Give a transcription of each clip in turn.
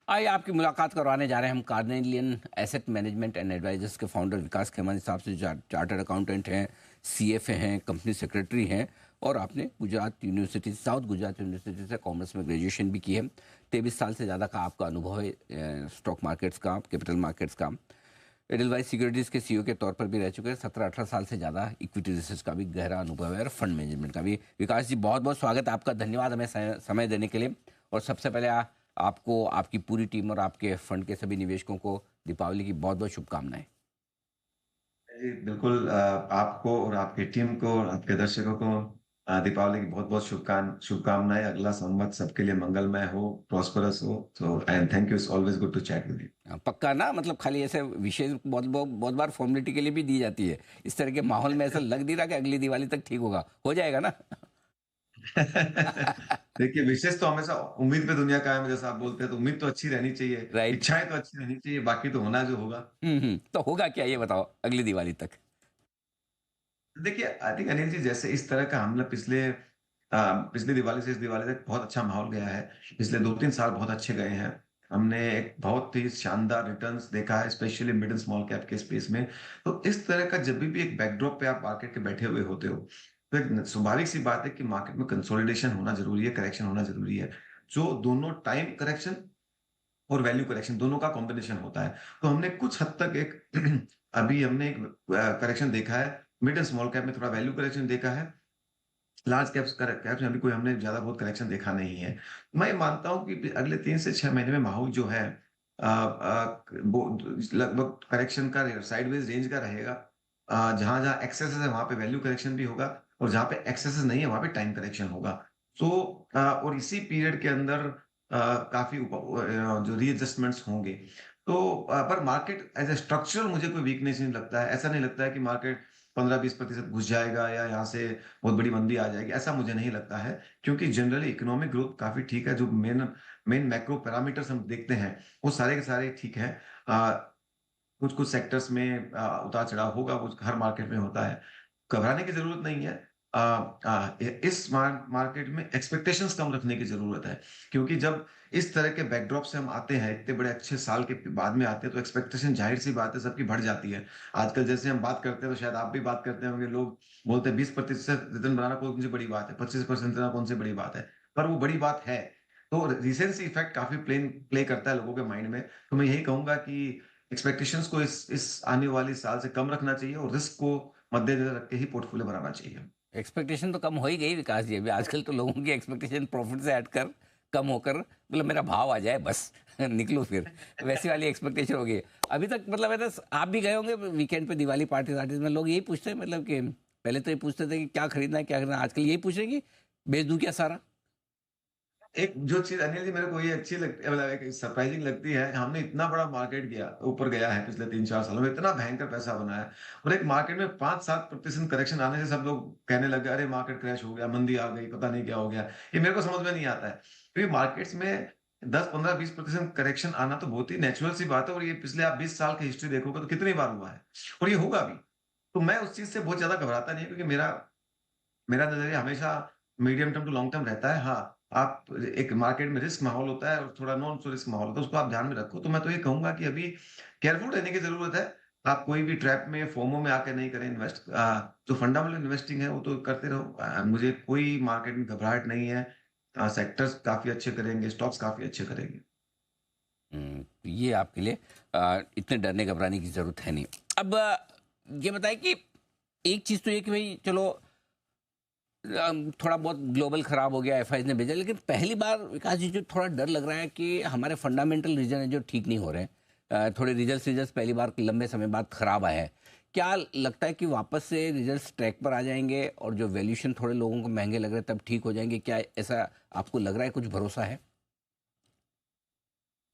आइए आपकी मुलाकात करवाने जा रहे हैं हम Carnelian Asset Management and Advisors के फाउंडर विकास खेमानी साहब से, जो चार्टर्ड अकाउंटेंट हैं, सीएफए हैं, कंपनी सेक्रेटरी हैं, और आपने Gujarat university, south Gujarat university से कॉमर्स में ग्रेजुएशन भी की है। 23 साल से ज़्यादा का आपका अनुभव है स्टॉक मार्केट्स का, कैपिटल मार्केट्स का। एडलवाइस सिक्योरिटीज़ के सीईओ के तौर पर भी रह चुके हैं। 17-18 साल से ज़्यादा इक्विटी रिसर्च का भी गहरा अनुभव है और फंड मैनेजमेंट का भी। विकास जी, बहुत बहुत स्वागत है आपका, धन्यवाद हमें समय देने के लिए। और सबसे पहले आपको, आपकी पूरी टीम और आपके फंड के सभी निवेशकों को दीपावली की बहुत बहुत शुभकामनाएं। जी, बिल्कुल। आपको और आपकी टीम को और आपके दर्शकों को दीपावली की बहुत बहुत शुभकामनाएं। अगला संवत सबके लिए मंगलमय हो, प्रॉस्परस हो। So and thank you, it's always good to chat with you. पक्का ना, मतलब खाली ऐसे विशेष बहुत बार फॉर्मेलिटी के लिए भी दी जाती है। इस तरह के माहौल में ऐसा लग नहीं रहा कि अगली दिवाली तक ठीक होगा, हो जाएगा ना? देखिए, विशेष तो हमेशा उम्मीद पे दुनिया कायम है, जैसा आप बोलते हैं, तो उम्मीद तो अच्छी रहनी चाहिए, राइट। इच्छाएं तो अच्छी रहनी चाहिए, बाकी तो होना जो होगा। तो होगा क्या, ये बताओ अगली दिवाली तक? देखिए, आई थिंक अनिल जी, जैसे इस तरह का हमने पिछली दिवाली से इस दिवाली तक बहुत अच्छा माहौल गया है। पिछले 2-3 साल बहुत अच्छे गए हैं। हमने एक बहुत ही शानदार रिटर्न्स देखा है, specially mid and small cap के स्पेस में। तो इस तरह का जब भी एक बैकड्रॉप पे आप मार्केट के बैठे हुए होते हो, तो एक स्वाभाविक सी बात है कि मार्केट में कंसोलिडेशन होना जरूरी है, करेक्शन होना जरूरी है। जो दोनों टाइम करेक्शन और वैल्यू करेक्शन दोनों का कॉम्बिनेशन होता है। तो हमने कुछ हद तक एक अभी हमने एक करेक्शन देखा है। मिड एंड स्मॉल कैप में थोड़ा वैल्यू करेक्शन देखा है। लार्ज कैप्स में अभी कोई हमने ज्यादा बहुत करेक्शन देखा नहीं है। मैं मानता हूं कि अगले 3 से 6 महीने में माहौल जो है वो लगभग करेक्शन का साइडवेज रेंज का रहेगा। जहां जहां एक्सेसेस है वहां पे वैल्यू करेक्शन भी होगा, और जहां पे एक्सेसेस नहीं है वहां पे टाइम करेक्शन होगा। तो और इसी पीरियड के अंदर काफी जो रीएडजस्टमेंट्स होंगे। तो पर मार्केट एज ए स्ट्रक्चरल मुझे कोई वीकनेस नहीं लगता है। ऐसा नहीं लगता है कि मार्केट 15-20% घुस जाएगा या यहाँ से बहुत बड़ी मंदी आ जाएगी, ऐसा मुझे नहीं लगता है। क्योंकि जनरली इकोनॉमिक ग्रोथ काफी ठीक है। जो मेन मेन मैक्रो पैरामीटर्स हम देखते हैं वो सारे के सारे ठीक है। कुछ कुछ सेक्टर्स में उतार चढ़ाव होगा, वो हर मार्केट में होता है। घबराने की जरूरत नहीं है। इस मार्केट में एक्सपेक्टेशंस कम रखने की जरूरत है। क्योंकि जब इस तरह के बैकड्रॉप से हम आते हैं, इतने बड़े अच्छे साल के बाद में आते हैं, तो एक्सपेक्टेशन जाहिर सी बात है सबकी बढ़ जाती है। आजकल जैसे हम बात करते हैं, तो शायद आप भी बात करते होंगे, लोग बोलते हैं 20% रिटर्न बनाना कौन सी बड़ी बात है, 25% रिटर्न कौन सी बड़ी बात है। पर वो बड़ी बात है। तो रिसेंसी इफेक्ट काफी प्ले करता है लोगों के माइंड में। तो मैं यही कहूंगा कि एक्सपेक्टेशंस को इस आने वाली साल से कम रखना चाहिए, और रिस्क को मद्देनजर रख के ही पोर्टफोलियो बनाना चाहिए। एक्सपेक्टेशन तो कम हो ही गई विकास जी। अभी आजकल तो लोगों की एक्सपेक्टेशन प्रॉफिट से हटकर कम होकर, मतलब मेरा भाव आ जाए बस, निकलो फिर, वैसी वाली एक्सपेक्टेशन हो गई। अभी तक मतलब है ना, आप भी गए होंगे वीकेंड पे दिवाली पार्टी वार्टी में, लोग यही पूछते हैं, मतलब कि पहले तो ये पूछते थे कि क्या खरीदना है क्या खरीदना है, आजकल यही पूछ रहे हैं कि बेच दूं क्या सारा? एक जो चीज अनिल जी मेरे को ये अच्छी लगती है, मतलब एक सरप्राइजिंग लगती है, हमने इतना बड़ा मार्केट गया ऊपर गया है पिछले 3-4 सालों में, इतना भयंकर पैसा बनाया, और एक मार्केट में 5-7% करेक्शन आने से सब लोग कहने लगे अरे मार्केट क्रैश हो गया, मंदी आ गई, पता नहीं क्या हो गया। ये मेरे को समझ में नहीं आता है, क्योंकि मार्केट्स में 10-15-20% करेक्शन आना तो बहुत ही नेचुरल सी बात है। और ये पिछले आप 20 साल की हिस्ट्री देखोगे तो कितनी बार हुआ है, और ये होगा भी। तो मैं उस चीज से बहुत ज्यादा घबराता नहीं, क्योंकि मेरा मेरा नजरिया हमेशा medium term to long term रहता है। हाँ, आप एक मार्केट में रिस्क माहौल होता है और थोड़ा नॉन रिस्क माहौल होता है, उसको आप ध्यान में रखो। तो मैं तो ये कहूंगा कि अभी केयरफुल रहने की जरूरत है। आप कोई भी ट्रैप में फोमो में आके नहीं करें इन्वेस्ट। जो फंडामेंटल इन्वेस्टिंग है वो तो करते रहो। मुझे कोई मार्केट में घबराहट नहीं है। सेक्टर्स काफी अच्छे करेंगे, स्टॉक्स काफी अच्छे करेंगे। ये आपके लिए इतने डरने घबराने की जरूरत है नहीं। अब ये बताएं कि एक चीज़ तो ये कि भाई चलो, थोड़ा बहुत ग्लोबल खराब हो गया, एफआई ने भेजा, लेकिन पहली बार विकास जी जो थोड़ा डर लग रहा है कि हमारे फंडामेंटल रीजन है जो ठीक नहीं हो रहे हैं। थोड़े रिजल्ट्स पहली बार लंबे समय बाद खराब आए हैं। क्या लगता है कि वापस से रिजल्ट्स ट्रैक पर आ जाएंगे और जो वैल्यूशन थोड़े लोगों को महंगे लग रहे हैं तब ठीक हो जाएंगे? क्या ऐसा आपको लग रहा है, कुछ भरोसा है?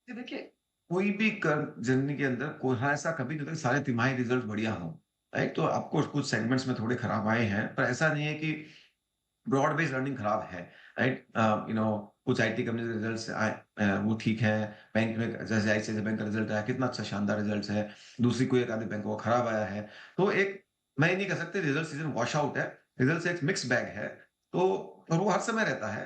ये देखिए, कोई भी कर जर्नी के अंदर कोई, हाँ, ऐसा कभी नहीं होता कि सारे तिमाही रिजल्ट बढ़िया हो। राइट, तो आपको कुछ सेगमेंट्स में थोड़े खराब आए हैं, पर ऐसा नहीं है कि ब्रॉड बेस्ड अर्निंग खराब है। राइट, कुछ आईटी कंपनी के रिजल्ट्स आए, वो ठीक है। बैंक में जैसे आईसीआईसीआई बैंक का रिजल्ट आया, कितना अच्छा शानदार रिजल्ट है। दूसरी कोई एक आधे बैंक को खराब आया है। तो एक, मैं ये नहीं कह सकते रिजल्ट सीजन वॉश आउट है। रिजल्ट एक मिक्स बैग है। तो और वो हर समय रहता है।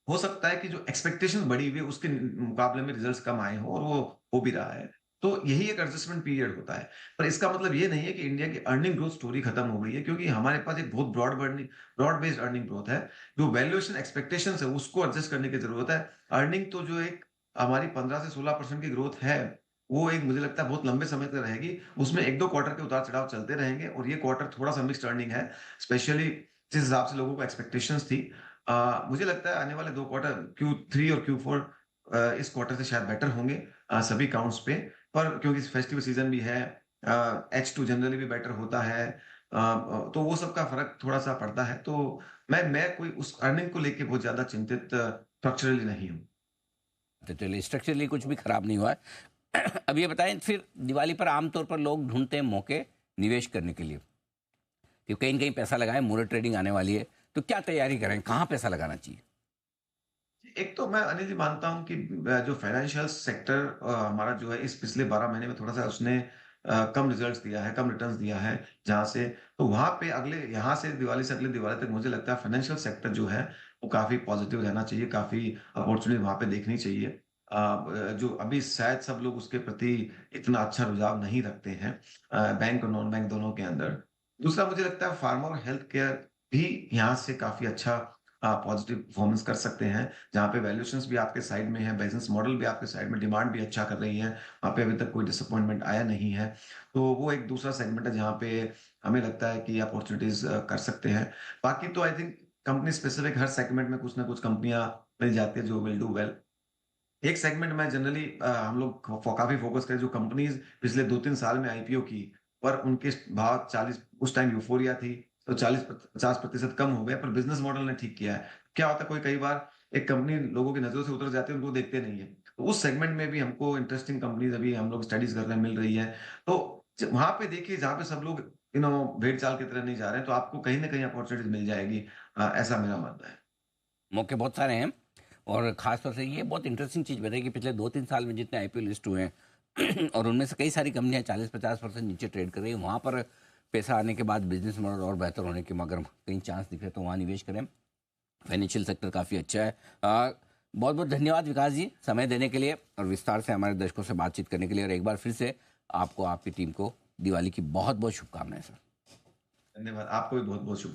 हो सकता है कि जो एक्सपेक्टेशंस बढ़ी हुई है उसके मुकाबले में रिजल्ट्स कम आए हों और वो हो भी रहा है। तो यही एक एडजस्टमेंट पीरियड होता है। पर इसका मतलब ये नहीं है कि इंडिया की अर्निंग ग्रोथ स्टोरी खत्म हो गई है, क्योंकि हमारे पास एक बहुत ब्रॉड बेस्ड अर्निंग ग्रोथ है। जो वैल्यूएशन एक्सपेक्टेशंस है उसको एडजस्ट करने की ज़रूरत है। अर्निंग तो जो एक हमारी 15 से 16% की ग्रोथ है, वो एक मुझे लगता है बहुत लंबे समय तक रहेगी। उसमें 1-2 क्वार्टर के उतार-चढ़ाव चलते रहेंगे और ये क्वार्टर थोड़ा-सा मिक्स्ड अर्निंग है, स्पेशली जिस हिसाब से लोगों को एक्सपेक्टेशंस थी। मुझे लगता है आने वाले 2 क्वार्टर Q3 और Q4 इस क्वार्टर से शायद बेटर होंगे सभी काउंट्स पे। पर क्योंकि फेस्टिव सीजन भी है, H2 जनरली भी बेटर होता है, तो वो सब का फ़र्क थोड़ा-सा पड़ता है। तो मैं कोई उस अर्निंग को लेके बहुत ज़्यादा चिंतित स्ट्रक्चरली नहीं हूँ। तो चलिए स्ट्रक्चरली कुछ भी खराब नहीं हुआ है। अब ये बताएं फिर दिवाली पर आमतौर पर लोग ढूंढते हैं मौके निवेश करने के लिए कि कहीं न कहीं पैसा लगाएं, मूर्त ट्रेडिंग आने वाली है, तो क्या तैयारी करें, कहाँ पैसा लगाना चाहिए? एक तो मैं अनिल जी मानता हूँ कि जो फाइनेंशियल सेक्टर हमारा जो है इस पिछले 12 महीने में थोड़ा-सा उसने कम रिजल्ट्स दिया है, कम रिटर्न्स दिया है, जहाँ से तो वहाँ पे अगले यहाँ से दिवाली से अगले दिवाली तक मुझे लगता है फाइनेंशियल सेक्टर जो है, वो काफ़ी पॉजिटिव रहना चाहिए, काफ़ी अपॉर्च्युनिटी वहाँ पे देखनी चाहिए। जो अभी शायद सब लोग उसके प्रति इतना अच्छा रुझाव नहीं रखते हैं, बैंक और नॉन बैंक दोनों के अंदर। दूसरा मुझे लगता है फार्मा और हेल्थ केयर भी यहाँ से काफ़ी अच्छा पॉजिटिव परफॉर्मेंस कर सकते हैं, जहाँ पे वैल्यूएशंस भी आपके साइड में है, बिज़नेस मॉडल भी आपके साइड में, डिमांड भी अच्छा कर रही है, वहाँ पे अभी तक कोई डिसअपॉइंटमेंट आया नहीं है। तो वो एक दूसरा सेगमेंट है जहाँ पे हमें लगता है कि अपॉर्च्युनिटीज़ कर सकते हैं। बाकी तो I think company specific her segment में कुछ ना कुछ कंपनियाँ मिल जाती है जो विल डू वेल। एक सेगमेंट में जनरली हम लोग काफ़ी फोकस करें, जो कंपनीज़ पिछले 2-3 साल में आईपीओ की, पर उनके भाव 40 उस टाइम यूफ़ोरिया थी, तो 40-50% कम हो गए, पर बिज़नेस मॉडल ने ठीक किया है। क्या होता है कोई कई बार एक कंपनी लोगों की नज़रों से उतर जाती है, उनको देखते नहीं है। तो उस सेगमेंट में भी हमको इंटरेस्टिंग कंपनीज़ अभी हम लोग स्टडीज़ कर रहे हैं, मिल रही है। तो वहाँ पे देखिए जहाँ पे सब लोग भेड़-चाल की तरह नहीं जा रहे हैं, तो आपको कहीं न कहीं अपॉर्च्युनिटीज़ मिल जाएगी। ऐसा मेरा मानना है। मौके बहुत सारे हैं और ख़ास तौर से ये बहुत इंटरेस्टिंग चीज़ बताई कि पिछले 2-3 साल में जितने आईपीओ लिस्ट हुए हैं और उनमें से कई सारी कंपनियाँ 40-50% नीचे ट्रेड कर रही हैं। वहाँ पर पैसा आने के बाद बिज़नेस मॉडल और बेहतर होने के मगर कहीं चांस दिख रहे तो वहाँ निवेश करें। फाइनेंशियल सेक्टर काफ़ी अच्छा है। बहुत बहुत धन्यवाद विकास जी समय देने के लिए और विस्तार से हमारे दर्शकों से बातचीत करने के लिए, और एक बार फिर से आपको आपकी टीम को दिवाली की बहुत बहुत शुभकामनाएं सर। धन्यवाद। आपको भी बहुत-बहुत शुभ